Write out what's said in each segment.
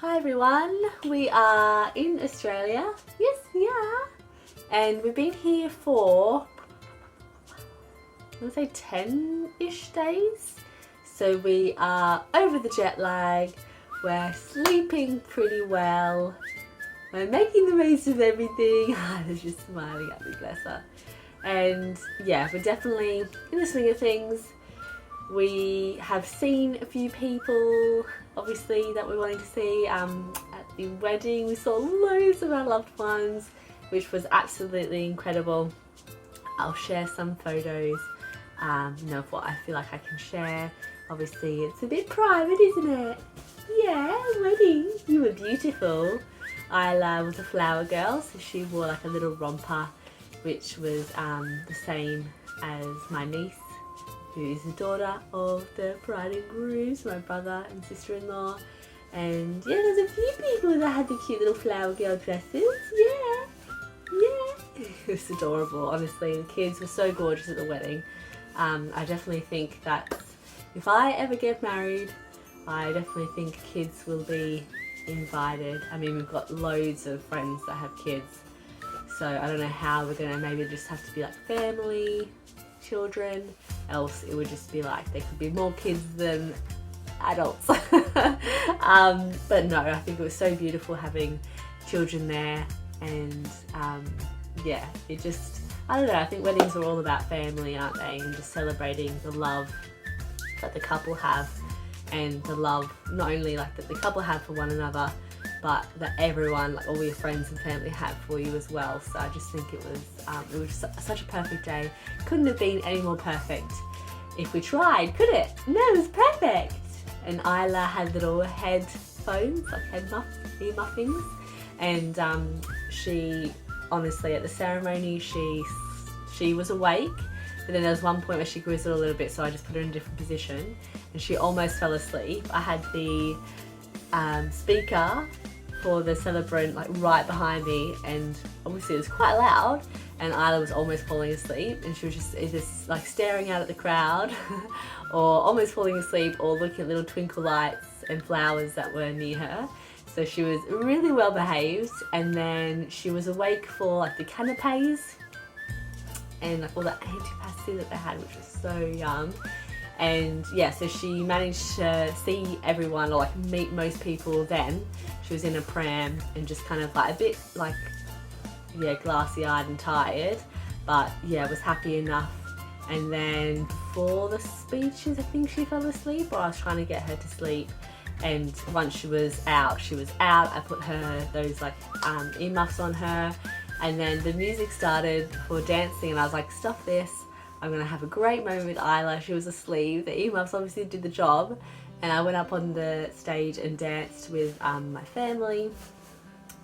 Hi everyone, we are in Australia. Yes, we are. And we've been here for, I want to say 10-ish days. So we are over the jet lag, we're sleeping pretty well, we're making the most of everything. They're just smiling at me, bless her. And yeah, we're definitely in the swing of things. We have seen a few people, obviously, that we're wanting to see. At the wedding, we saw loads of our loved ones, which was absolutely incredible. I'll share some photos of what I feel like I can share. Obviously, it's a bit private, isn't it? Yeah, wedding. You were beautiful. Isla was a flower girl, so she wore like a little romper, which was the same as my niece, who is the daughter of the bride and grooms, my brother and sister-in-law. And yeah, there's a few people that had the cute little flower girl dresses. Yeah. It was adorable, honestly. The kids were so gorgeous at the wedding. I definitely think that if I ever get married, I definitely think kids will be invited. I mean, we've got loads of friends that have kids, so I don't know how we're gonna, maybe just have to be like family, children, else it would just be like there could be more kids than adults. But no, I think it was so beautiful having children there, and yeah, it just, I don't know, I think weddings are all about family, aren't they, and just celebrating the love that the couple have, and the love not only like that the couple have for one another, but that everyone, like all your friends and family, have for you as well. So I just think it was such a perfect day. Couldn't have been any more perfect if we tried, could it? No, it was perfect. And Isla had little headphones, like ear muffins, and she honestly at the ceremony she was awake, but then there was one point where she grizzled a little bit, so I just put her in a different position, and she almost fell asleep. I had the speaker for the celebrant like right behind me, and obviously it was quite loud, and Isla was almost falling asleep, and she was just like staring out at the crowd or almost falling asleep, or looking at little twinkle lights and flowers that were near her. So she was really well behaved, and then she was awake for like the canapes and like all the antipasti that they had, which was so yum. And yeah, so she managed to see everyone, or like meet most people then. She was in a pram and just kind of like a bit like, yeah, glassy-eyed and tired, but yeah, was happy enough. And then before the speeches, I think she fell asleep, or I was trying to get her to sleep. And once she was out, I put her those like earmuffs on her, and then the music started for dancing, and I was like, stop this. I'm gonna have a great moment with Isla. She was asleep. The earmuffs obviously did the job, and I went up on the stage and danced with my family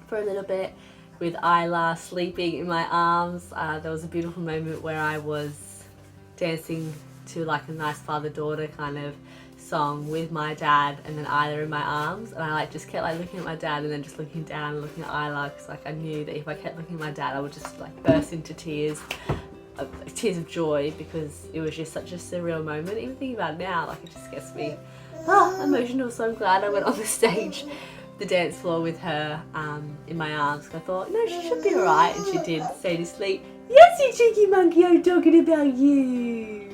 for a little bit, with Isla sleeping in my arms. There was a beautiful moment where I was dancing to like a nice father-daughter kind of song with my dad, and then Isla in my arms, and I like just kept like looking at my dad and then just looking down and looking at Isla, because like I knew that if I kept looking at my dad I would just like burst into tears of joy, because it was just such a surreal moment. Even thinking about it now, like it just gets me emotional. So I'm glad I went on the stage, the dance floor, with her in my arms, because I thought, no, she should be alright, and she did stay to sleep. Yes, you cheeky monkey, I'm talking about you.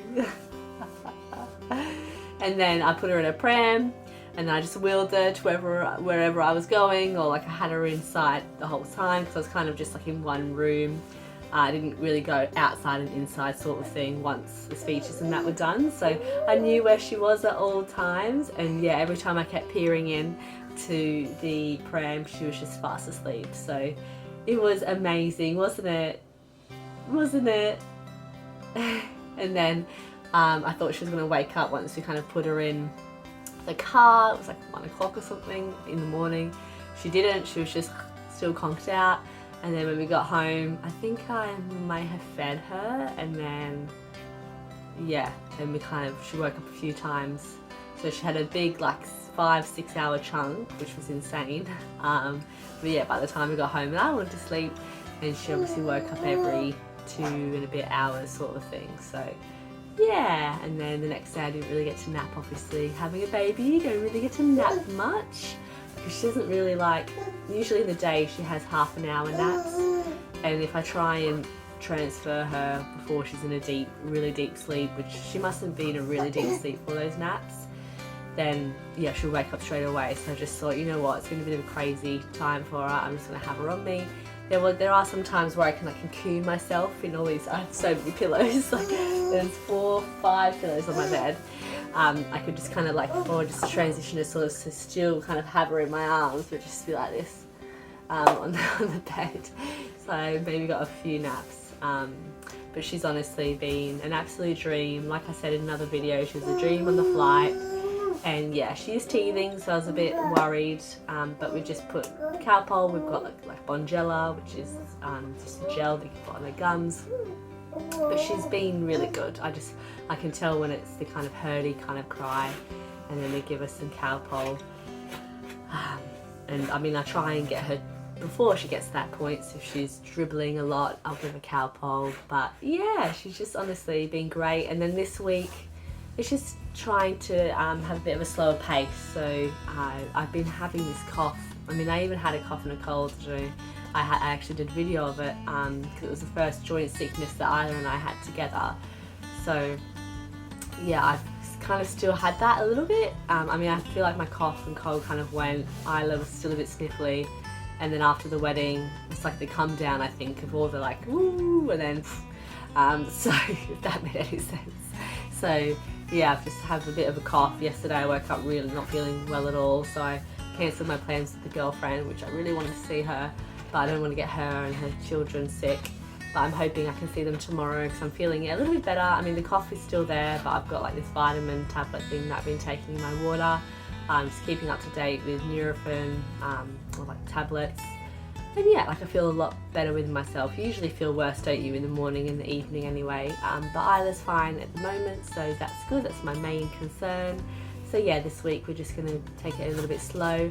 And then I put her in a pram, and I just wheeled her to wherever I was going, or like I had her inside the whole time, because I was kind of just like in one room. I didn't really go outside and inside sort of thing once the speeches and that were done, so I knew where she was at all times. And yeah, every time I kept peering in to the pram, she was just fast asleep. So it was amazing, wasn't it? And then I thought she was going to wake up once we kind of put her in the car. It was like 1 o'clock or something in the morning. She didn't, she was just still conked out. And then when we got home, I think I may have fed her, and then yeah, then she woke up a few times. So she had a big like 5-6 hour chunk, which was insane. But yeah, by the time we got home and I wanted to sleep, and she obviously woke up every 2 and a bit hours sort of thing. So yeah, and then the next day I didn't really get to nap, obviously. Having a baby, you don't really get to nap much. because she doesn't really like, usually in the day she has half an hour naps, and if I try and transfer her before she's in a really deep sleep, which she mustn't be in a really deep sleep for those naps, then yeah, she'll wake up straight away. So I just thought, you know what, it's been a bit of a crazy time for her, I'm just going to have her on me. There are some times where I can cocoon myself in all these, I have so many pillows, like there's 4 or 5 pillows on my bed. I could just kind of or just transition to sort of still kind of have her in my arms, but just be like this on the bed. So maybe got a few naps. But she's honestly been an absolute dream. Like I said in another video, she was a dream on the flight. And yeah, she is teething, so I was a bit worried, but we just put Calpol. We've got like Bonjela, which is just a gel that you can put on her gums. But she's been really good. I can tell when it's the kind of hurdy kind of cry, and then we give her some Calpol. And I mean, I try and get her before she gets to that point, so if she's dribbling a lot, I'll give her Calpol. But yeah, she's just honestly been great. And then this week, it's just trying to have a bit of a slower pace. So I've been having this cough. I mean, I even had a cough and a cold. I actually did a video of it because it was the first joint sickness that Isla and I had together. So yeah, I've kind of still had that a little bit. I mean, I feel like my cough and cold kind of went. Isla was still a bit sniffly. And then after the wedding, it's like the come down, I think, of all the like, woo, and then, so if that made any sense. So yeah, I've just had a bit of a cough. Yesterday I woke up really not feeling well at all, so I cancelled my plans with the girlfriend, which I really wanted to see her, but I don't want to get her and her children sick. But I'm hoping I can see them tomorrow because I'm feeling a little bit better. I mean, the cough is still there, but I've got like this vitamin tablet thing that I've been taking in my water. Just keeping up to date with Nurofen, or like tablets. And yeah, like I feel a lot better with myself. You usually feel worse, don't you, in the morning and the evening anyway. But Isla's fine at the moment, so that's good. That's my main concern. So yeah, this week we're just going to take it a little bit slow.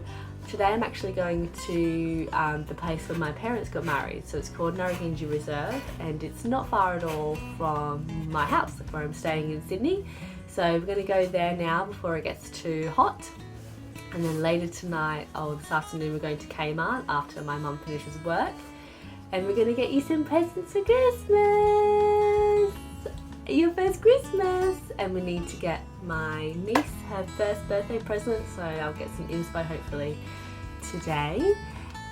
Today I'm actually going to the place where my parents got married. So it's called Narragansett Reserve, and it's not far at all from my house, like where I'm staying in Sydney. So we're going to go there now before it gets too hot. And then later tonight, this afternoon, we're going to Kmart after my mum finishes work. And we're going to get you some presents for Christmas! Your first Christmas! And we need to get my niece her first birthday present, so I'll get some inspo hopefully today.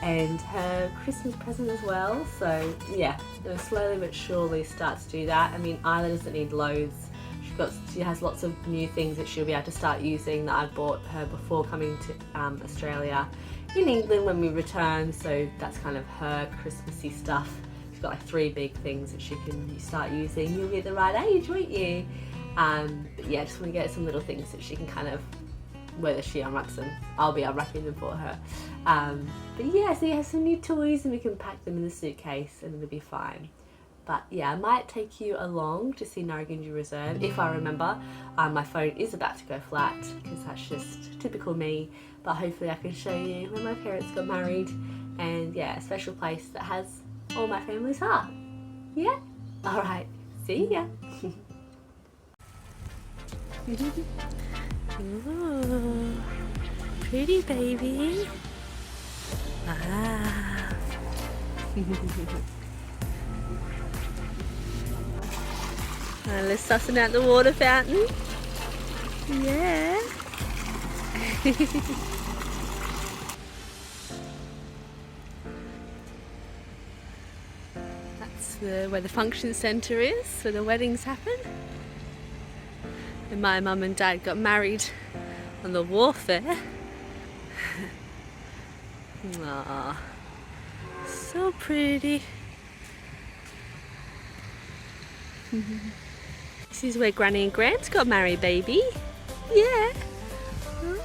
And her Christmas present as well. So yeah, we'll slowly but surely start to do that. I mean, Isla doesn't need loads. She has lots of new things that she'll be able to start using that I bought her before coming to Australia in England when we return. So that's kind of her Christmassy stuff. She's got like 3 big things that she can start using. You'll be at the right age, won't you? But yeah, I just want to get some little things that she can kind of, whether she unwraps them, I'll be unwrapping them for her. But yeah, so you have some new toys and we can pack them in the suitcase and it'll be fine. But yeah, I might take you along to see Narragansett Reserve if I remember. My phone is about to go flat because that's just typical me. But hopefully I can show you where my parents got married. And yeah, a special place that has all my family's heart. Yeah? Alright, see ya. Ooh, pretty baby. Ah. Let's sussing out the water fountain. Yeah. That's where the function centre is, where the weddings happen. And my mum and dad got married on the wharf there. Aww, so pretty. This is where Granny and Grant got married, baby. Yeah.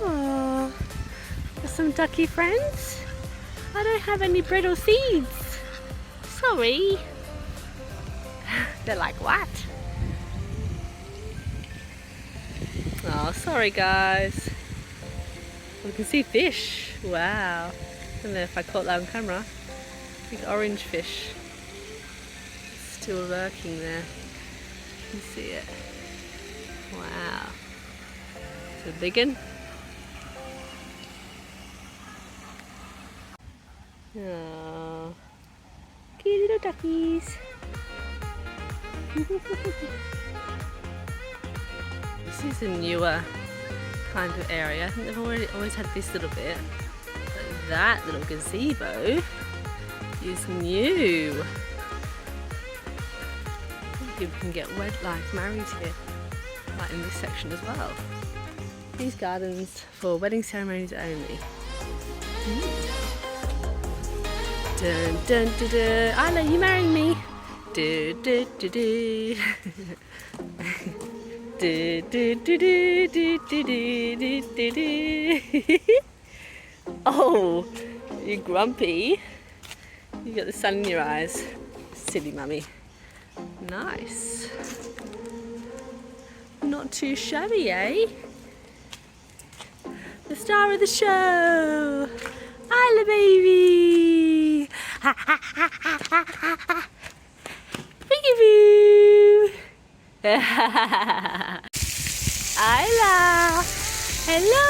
Oh, got some ducky friends. I don't have any bread or seeds. Sorry. They're like, what? Oh, sorry guys. We can see fish. Wow. I don't know if I caught that on camera. Big orange fish. Still lurking there. You can see it. Wow. It's a big one. Oh, cute little duckies. This is a newer kind of area. I think they've always had this little bit, but that little gazebo is new. People can get married here, like in this section as well. These gardens for wedding ceremonies only. Dun dun dun dun. Isla, you marrying me? Do do do do. Do do do do do do do do do. Oh, you're grumpy. You got the sun in your eyes. Silly mummy. Nice. Not too shabby, eh? The star of the show. Isla, baby. Ha ha ha ha ha ha ha. Peekaboo. Isla. Hello.